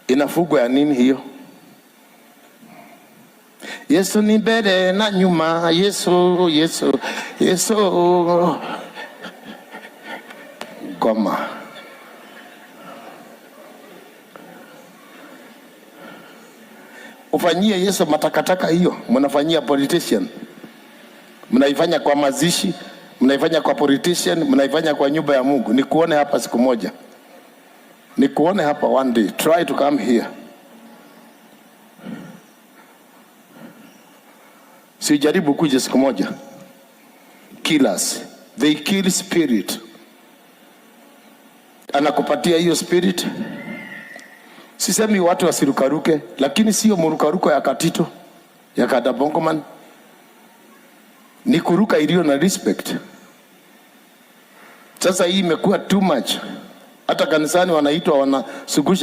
Inafugwa ya nini hiyo? Yesu ni mbele na nyuma, Yesu, Yesu, Yesu. Goma. Ufanyie Yesu matakataka hiyo, mnafanyia politician. Mnaifanya kwa mazishi, mnaifanya kwa politician, mnaifanya kwa nyumba ya Mungu. Nikuone hapa siku moja. Nikuone hapa one day. Try to come here. Sijaribu kuja siku moja. Killers. They kill spirit. Anakupatia hiyo spirit. Sisemi watu wasirukaruke, lakini sio murukaruko ya Katito, ya Kadabongoman. Ni kuruka iliyo na respect. Sasa hii imekuwa too much. Hata kanisani wanaitwa wanasugusha